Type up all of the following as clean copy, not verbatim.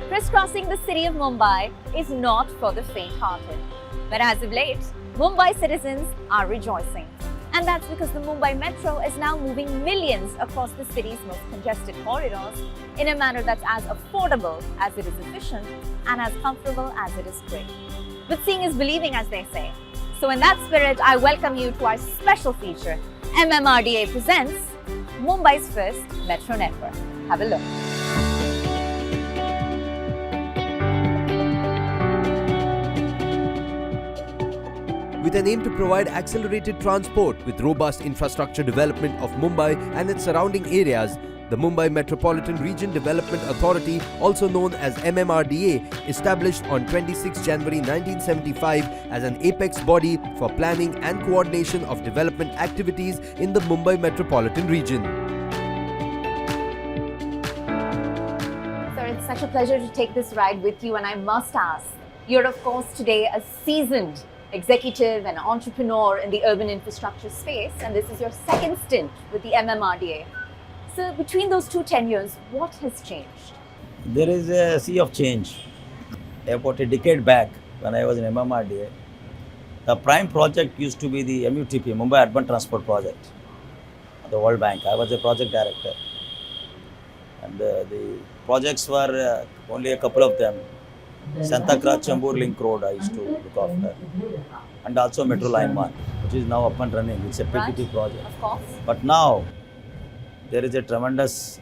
Crisscrossing the city of Mumbai is not for the faint-hearted. But as of late, Mumbai citizens are rejoicing. And that's because the Mumbai Metro is now moving millions across the city's most congested corridors in a manner that's as affordable as it is efficient and as comfortable as it is quick. But seeing is believing, as they say. So in that spirit, I welcome you to our special feature, MMRDA presents Mumbai's first metro network. Have a look. With an aim to provide accelerated transport with robust infrastructure development of Mumbai and its surrounding areas, the Mumbai Metropolitan Region Development Authority, also known as MMRDA, established on 26 January 1975 as an apex body for planning and coordination of development activities in the Mumbai Metropolitan Region. Sir, it's such a pleasure to take this ride with you, and I must ask, you're of course today a seasoned executive and entrepreneur in the urban infrastructure space, and this is your second stint with the MMRDA. So between those two tenures, what has changed? There is a sea of change. About a decade back, when I was in MMRDA, the prime project used to be the MUTP, Mumbai Urban Transport Project, the World Bank. I was a project director. And the projects were only a couple of them. Santa Cruz Chambur Link Road I used to look after, and also Metro Line 1, which is now up and running. It's a PPP project. Of course. But now there is a tremendous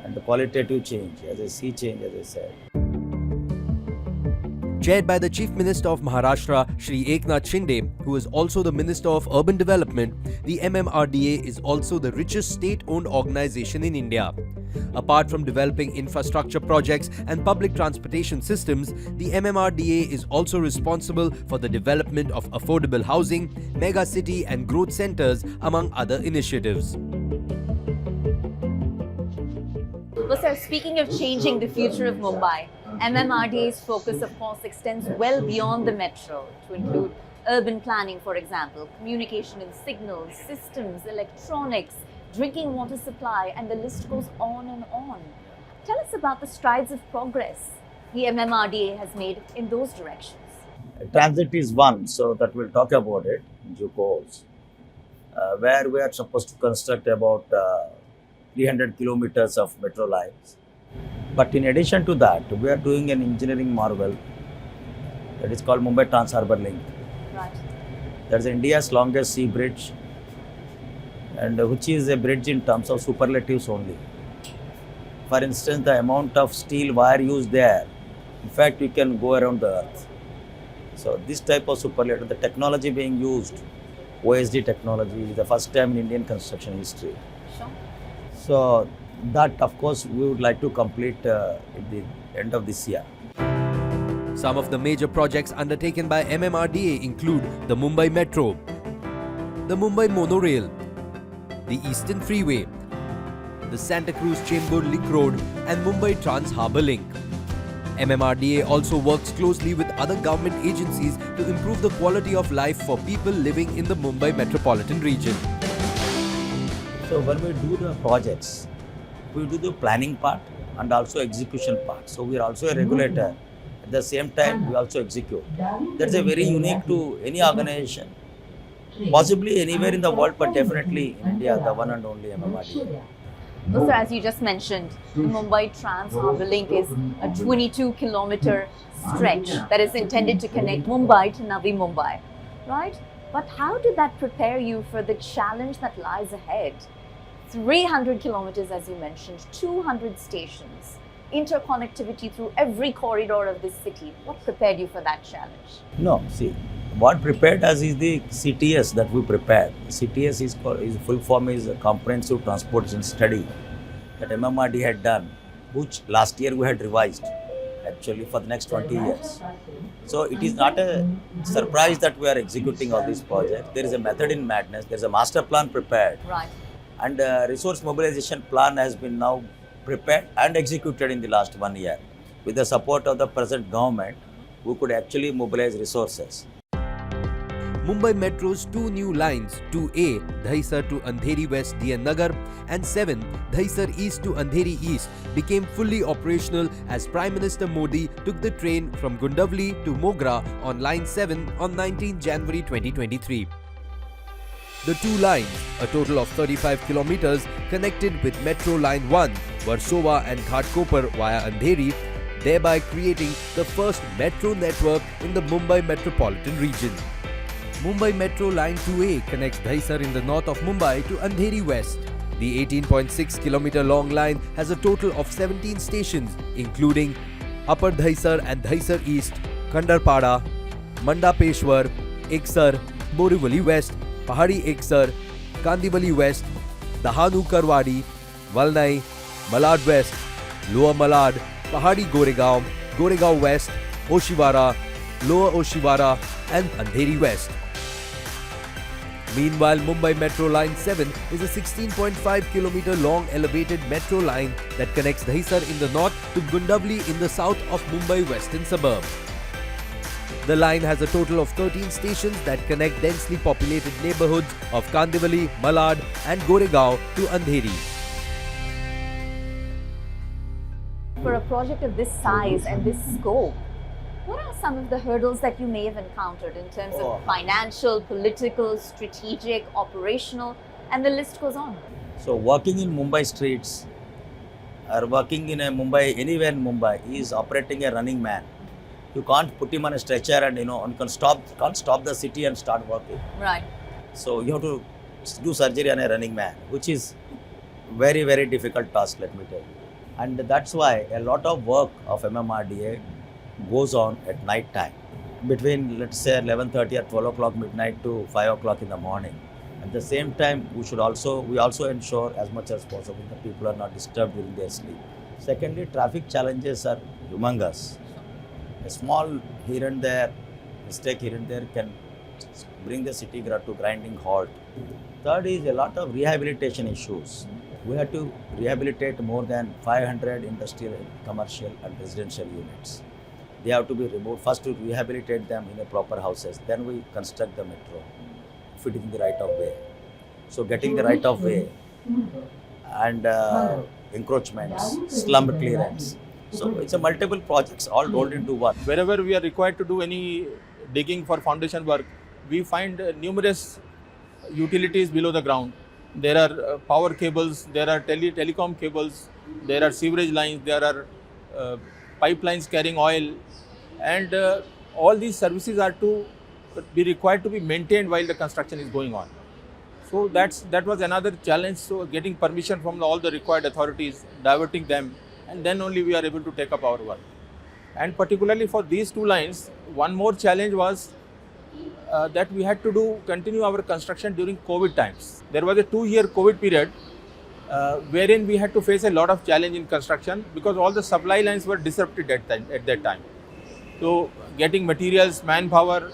and qualitative change, as a sea change, as I said. Chaired by the Chief Minister of Maharashtra, Shri Eknath Shinde, who is also the Minister of Urban Development, the MMRDA is also the richest state-owned organization in India. Apart from developing infrastructure projects and public transportation systems, the MMRDA is also responsible for the development of affordable housing, mega city and growth centers, among other initiatives. Well, sir, speaking of changing the future of Mumbai, MMRDA's focus, of course, extends well beyond the metro to include urban planning, for example, communication and signals, systems, electronics, drinking water supply, and the list goes on and on. Tell us about the strides of progress the MMRDA has made in those directions. Transit is one, so that we'll talk about it in due course, where we are supposed to construct about 300 kilometers of metro lines. But in addition to that, we are doing an engineering marvel that is called Mumbai Trans-Harbour Link. Right. That's India's longest sea bridge, and which is a bridge in terms of superlatives only. For instance, the amount of steel wire used there, in fact, you can go around the earth. So this type of superlative, the technology being used, OSD technology, is the first time in Indian construction history. Sure. So that, of course, we would like to complete at the end of this year. Some of the major projects undertaken by MMRDA include the Mumbai Metro, the Mumbai Monorail, the Eastern Freeway, the Santa Cruz Chambur Link Road, and Mumbai Trans-Harbour Link. MMRDA also works closely with other government agencies to improve the quality of life for people living in the Mumbai metropolitan region. So when we do the projects, we do the planning part and also execution part. So we are also a regulator. At the same time, we also execute. That's a very unique to any organization, possibly anywhere in the world, but definitely in India, the one and only MMRDA. So, sir, as you just mentioned, the Mumbai Trans Harbour Link is a 22-kilometer stretch that is intended to connect Mumbai to Navi Mumbai, right? But how did that prepare you for the challenge that lies ahead? 300 kilometers, as you mentioned, 200 stations, interconnectivity through every corridor of this city. What prepared you for that challenge? No, see, what prepared us is the CTS that we prepared. CTS is full form is a comprehensive transportation study that MMRDA had done, which last year we had revised actually for the next 20 years. So it is not a surprise that we are executing all these projects. There is a method in madness. There is a master plan prepared. Right. And a resource mobilization plan has been now prepared and executed in the last 1 year. With the support of the present government, we could actually mobilize resources. Mumbai Metro's two new lines, 2A, Dahisar to Andheri West DN Nagar, and 7, Dahisar East to Andheri East, became fully operational as Prime Minister Modi took the train from Gundavli to Mogra on Line 7 on 19 January 2023. The two lines, a total of 35 kilometers, connected with Metro Line 1, Versova and Ghatkopar via Andheri, thereby creating the first metro network in the Mumbai metropolitan region. Mumbai Metro Line 2A connects Dahisar in the north of Mumbai to Andheri West. The 18.6 kilometer long line has a total of 17 stations, including Upper Dahisar and Dahisar East, Kandarpada, Mandapeshwar, Iksar, Borivali West, Pahadi Iksar, Kandivali West, Dahanu Karwadi, Valnai, Malad West, Lower Malad, Pahadi Goregaon, Goregaon West, Oshiwara, Lower Oshiwara and Andheri West. Meanwhile, Mumbai Metro Line 7 is a 16.5 kilometer long elevated metro line that connects Dahisar in the north to Gundavli in the south of Mumbai western suburb. The line has a total of 13 stations that connect densely populated neighborhoods of Kandivali, Malad and Goregaon to Andheri. For a project of this size and this scope, what are some of the hurdles that you may have encountered in terms of financial, political, strategic, operational, and the list goes on? So working in Mumbai streets or working in a Mumbai, anywhere in Mumbai, is operating a running man. You can't put him on a stretcher and and can't stop the city and start working. Right. So you have to do surgery on a running man, which is very, very difficult task, let me tell you. And that's why a lot of work of MMRDA goes on at night time, between let's say 11:30 or 12 o'clock midnight to 5 o'clock in the morning. At the same time, we also ensure as much as possible that people are not disturbed during their sleep. Secondly, traffic challenges are humongous. A small here and there, mistake here and there can bring the city to grinding halt. Third is a lot of rehabilitation issues. We had to rehabilitate more than 500 industrial, commercial and residential units. They have to be removed. First to rehabilitate them in a proper houses. Then we construct the metro, fitting the right of way. So getting the right of way and encroachments, slum clearance. So it's a multiple projects all rolled into one. Wherever we are required to do any digging for foundation work, we find numerous utilities below the ground. There are power cables, there are telecom cables, there are sewerage lines, there are pipelines carrying oil, and all these services are to be required to be maintained while the construction is going on. So that was another challenge. So getting permission from all the required authorities, diverting them, and then only we are able to take up our work. And particularly for these two lines, one more challenge was that we had to continue our construction during COVID times. There was a 2-year COVID period wherein we had to face a lot of challenge in construction because all the supply lines were disrupted at that time. So getting materials, manpower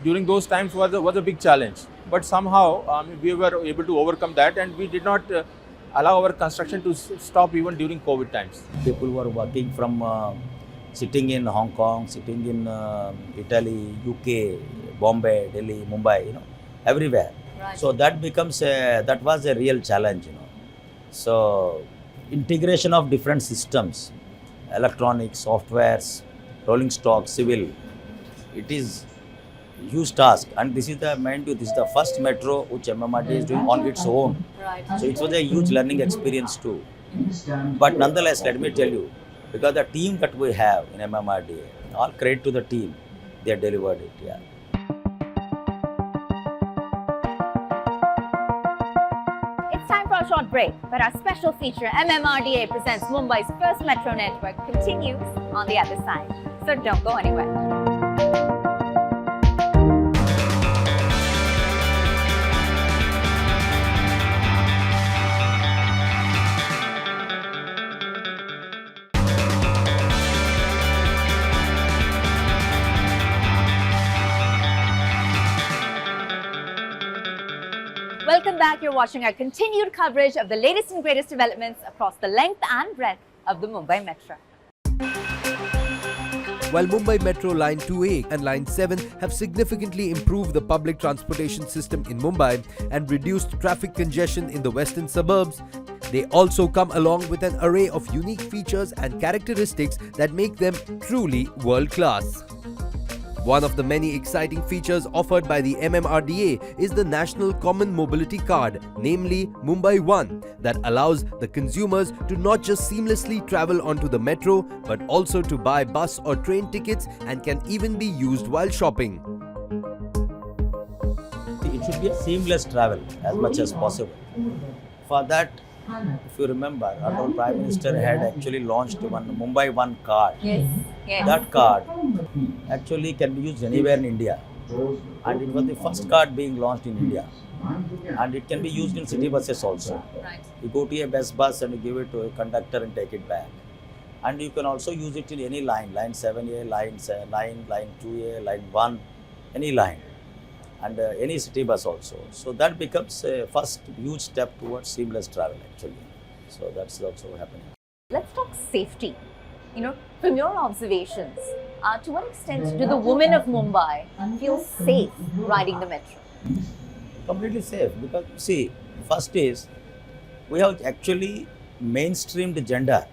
during those times was a big challenge. But somehow we were able to overcome that, and we did not allow our construction to stop even during COVID times. People were working from sitting in Hong Kong, sitting in Italy, UK, Bombay, Delhi, Mumbai, everywhere. Right. So that was a real challenge, So integration of different systems, electronics, softwares, rolling stock, civil, it is huge task. And this is the, mind you, this is the first metro which MMRDA is doing on its own. Right. So it was a huge learning experience too. But nonetheless, let me tell you, because the team that we have in MMRDA, all credit to the team, they delivered it. Yeah. It's time for a short break, but our special feature MMRDA presents Mumbai's first metro network continues on the other side. So don't go anywhere. Welcome back. You're watching our continued coverage of the latest and greatest developments across the length and breadth of the Mumbai Metro. While Mumbai Metro Line 2A and Line 7 have significantly improved the public transportation system in Mumbai and reduced traffic congestion in the western suburbs, they also come along with an array of unique features and characteristics that make them truly world-class. One of the many exciting features offered by the MMRDA is the National Common Mobility Card, namely Mumbai One, that allows the consumers to not just seamlessly travel onto the metro but also to buy bus or train tickets and can even be used while shopping. It should be a seamless travel as much as possible. For that, if you remember, our Prime Minister had actually launched one Mumbai One card. Yes. That card actually can be used anywhere in India. And it was the first card being launched in India. And it can be used in city buses also. Right. You go to a bus and you give it to a conductor and take it back. And you can also use it in any line, line 7A, line 2A, line 1, any line. And any city bus also. So that becomes a first huge step towards seamless travel actually. So that's also happening. Let's talk safety. From your observations, to what extent do the women of Mumbai feel safe riding the metro? Completely safe, because see, first is we have actually mainstreamed gender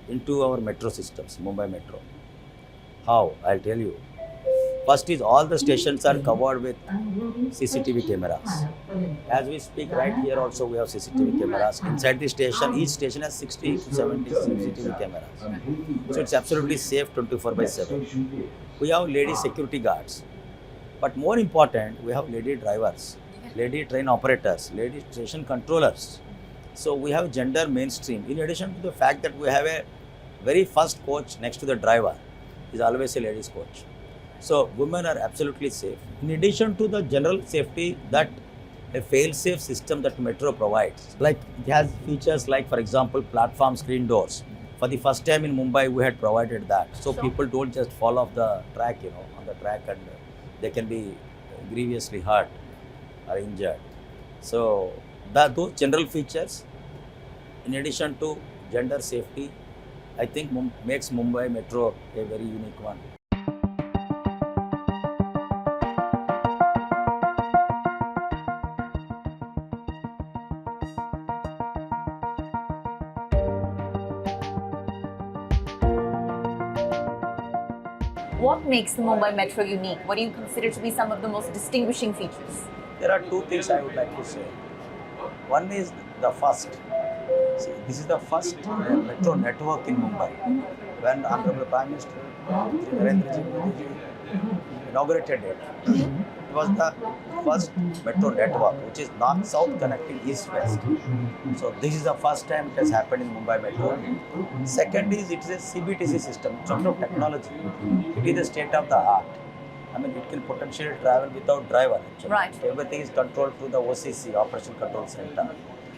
into our metro systems, Mumbai Metro. How? I'll tell you. First is all the stations are covered with CCTV cameras. As we speak right here also we have CCTV cameras. Inside the station, each station has 60 to 70 CCTV cameras. So it's absolutely safe 24/7. We have lady security guards. But more important, we have lady drivers, lady train operators, lady station controllers. So we have gender mainstream. In addition to the fact that we have a very first coach next to the driver is always a ladies coach. So women are absolutely safe. In addition to the general safety that a fail-safe system that Metro provides, like it has features like, for example, platform screen doors. For the first time in Mumbai, we had provided that. So people don't just fall off the track, on the track, and they can be grievously hurt or injured. So those general features, in addition to gender safety, I think makes Mumbai Metro a very unique one. What makes the Mumbai Metro unique? What do you consider to be some of the most distinguishing features? There are two things I would like to say. One is the first. See, this is the first metro network in Mumbai. When Honorable Prime Minister Narendra Modi inaugurated it, it was the first metro network which is north-south connecting east-west. So this is the first time it has happened in Mumbai Metro. Second is, it is a CBTC system. It's not technology. It is the state of the art. I mean, it can potentially travel without driver actually. Right. Everything is controlled through the OCC, Operation Control Center.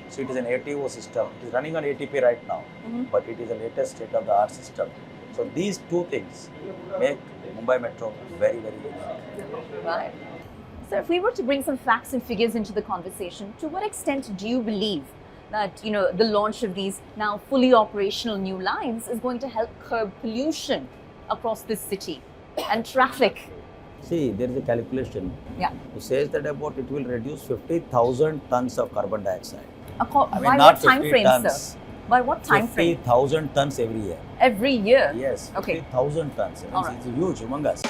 So it is an ATO system. It is running on ATP right now, but it is the latest state of the art system. So these two things make Mumbai Metro very, very unique. Right. So if we were to bring some facts and figures into the conversation, to what extent do you believe that the launch of these now fully operational new lines is going to help curb pollution across this city and traffic? See, there is a calculation. Yeah. It says that about it will reduce 50,000 tons of carbon dioxide. By what time frame, sir? By what time frame? 50,000 tons every year. Every year? Yes. Okay. 50,000 tons. All right. It's huge, humongous.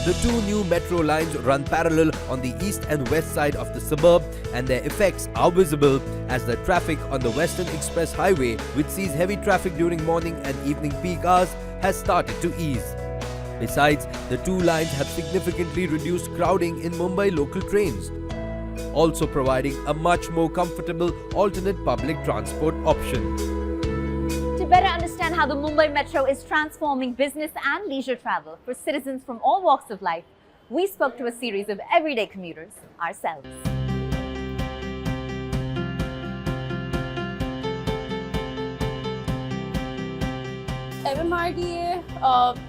The two new metro lines run parallel on the east and west side of the suburb, and their effects are visible as the traffic on the Western Express Highway, which sees heavy traffic during morning and evening peak hours, has started to ease. Besides, the two lines have significantly reduced crowding in Mumbai local trains, also providing a much more comfortable alternate public transport option. To better understand how the Mumbai Metro is transforming business and leisure travel for citizens from all walks of life, we spoke to a series of everyday commuters ourselves. MMRDA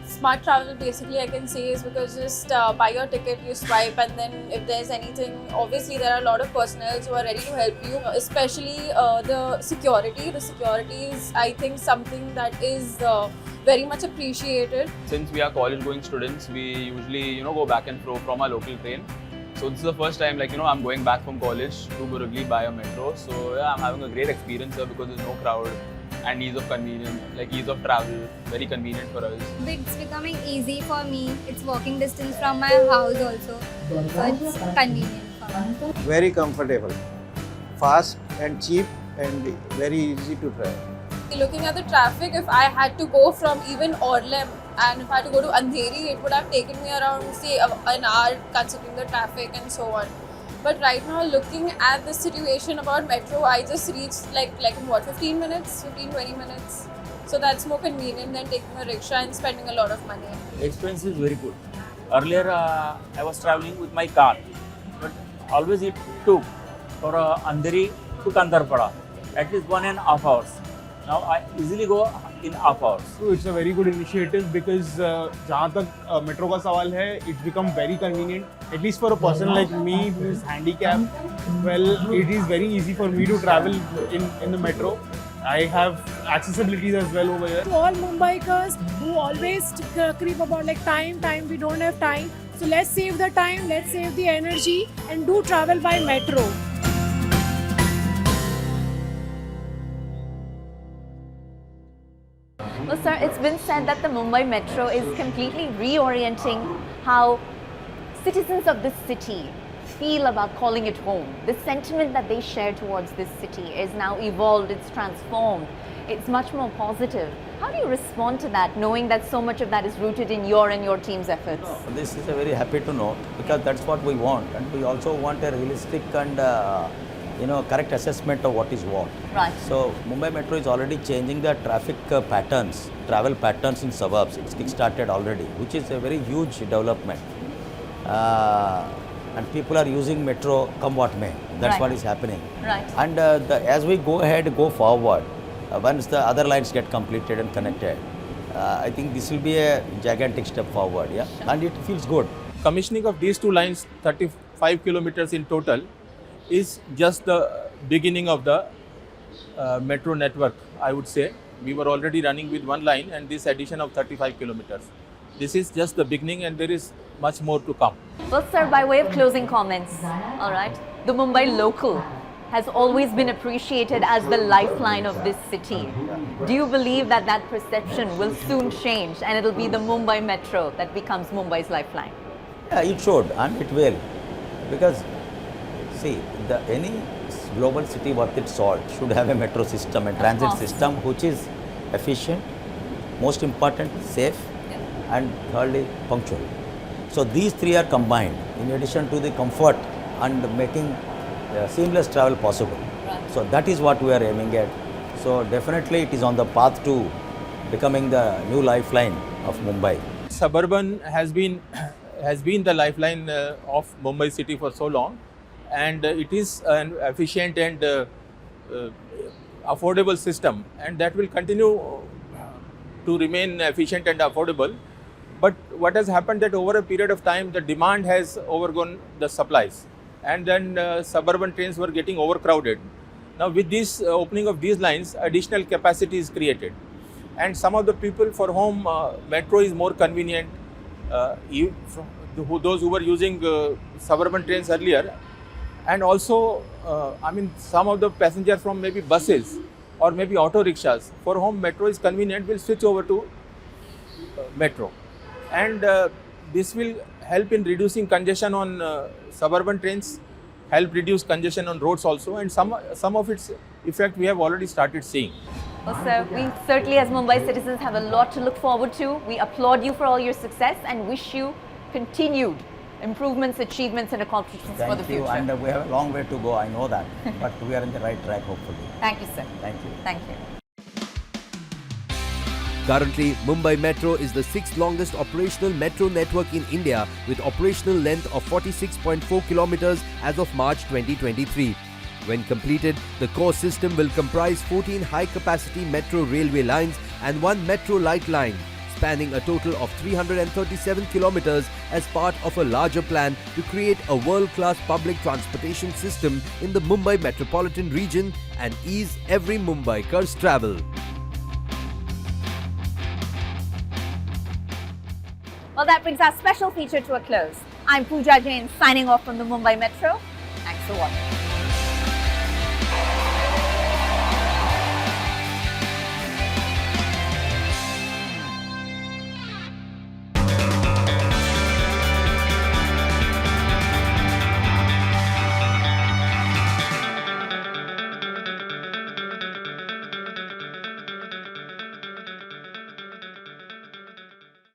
smart travel basically I can say is because just buy your ticket, you swipe, and then if there's anything, obviously there are a lot of personnel who are ready to help you, especially the security. The security is, I think, something that is very much appreciated. Since we are college going students, we usually go back and fro from our local train. So this is the first time I'm going back from college to Borivali by a metro. So yeah, I'm having a great experience here because there's no crowd and ease of convenience, ease of travel, very convenient for us. It's becoming easy for me. It's walking distance from my house also. So it's convenient for me. Very comfortable, fast and cheap and very easy to travel. Looking at the traffic, if I had to go from even Orlem and if I had to go to Andheri, it would have taken me around say an hour considering the traffic and so on. But right now, looking at the situation about metro, I just reached like in what, 15 minutes, 15-20 minutes. So that's more convenient than taking a rickshaw and spending a lot of money. Experience is very good. Earlier, I was traveling with my car, but always it took for Andheri to Kandarpada at least 1.5 hours. Now I easily go in half hours. So it's a very good initiative because जहाँ तक metro का सवाल है, it's become very convenient. At least for a person like me who is handicapped, well, it is very easy for me to travel in the metro. I have accessibilities as well over here. To all Mumbaikars who always creep about time, we don't have time. So let's save the time, let's save the energy and do travel by metro. Well, sir, it's been said that the Mumbai Metro is completely reorienting how citizens of this city feel about calling it home. The sentiment that they share towards this city is now evolved, it's transformed, it's much more positive. How do you respond to that, knowing that so much of that is rooted in your and your team's efforts? This is a very happy to know because that's what we want, and we also want a realistic and correct assessment of what is what. Right. So Mumbai Metro is already changing the traffic patterns, travel patterns in suburbs. It's kick-started already, which is a very huge development. And people are using metro come what may. That's Right. what is happening. Right. And as we go ahead, go forward, once the other lines get completed and connected, I think this will be a gigantic step forward, yeah? And it feels good. Commissioning of these two lines, 35 kilometers in total, is just the beginning of the metro network, I would say. We were already running with one line, and this addition of 35 kilometers. This is just the beginning, and there is much more to come. Well, sir, by way of closing comments, all right, the Mumbai local has always been appreciated as the lifeline of this city. Do you believe that that perception will soon change and it'll be the Mumbai Metro that becomes Mumbai's lifeline? Yeah, it should and it will. Because, see, any global city worth its salt should have a metro system, a transit system which is efficient, most important, safe, and thirdly, punctual. So these three are combined in addition to the comfort and making seamless travel possible. Right. So that is what we are aiming at. So definitely it is on the path to becoming the new lifeline of Mumbai. Suburban has been the lifeline of Mumbai city for so long, and it is an efficient and affordable system, and that will continue to remain efficient and affordable. But what has happened that over a period of time, the demand has overgone the supplies, and then suburban trains were getting overcrowded. Now with this opening of these lines, additional capacity is created, and some of the people for whom metro is more convenient, those who were using suburban trains earlier, and also some of the passengers from maybe buses or maybe auto rickshaws for whom metro is convenient will switch over to metro, and this will help in reducing congestion on suburban trains, help reduce congestion on roads also, and some of its effect we have already started seeing. Well, sir, we certainly as Mumbai citizens have a lot to look forward to. We applaud you for all your success and wish you continued improvements, achievements and accomplishments for the Thank you, future. and we have a long way to go, I know that, but we are in the right track hopefully. Thank you, sir. Thank you. Thank you. Currently, Mumbai Metro is the 6th longest operational metro network in India with operational length of 46.4 kilometers as of March 2023. When completed, the core system will comprise 14 high-capacity metro railway lines and 1 metro light line, spanning a total of 337 kilometers as part of a larger plan to create a world-class public transportation system in the Mumbai metropolitan region and ease every Mumbaiker's travel. Well, that brings our special feature to a close. I'm Pooja Jain signing off from the Mumbai Metro. Thanks for watching.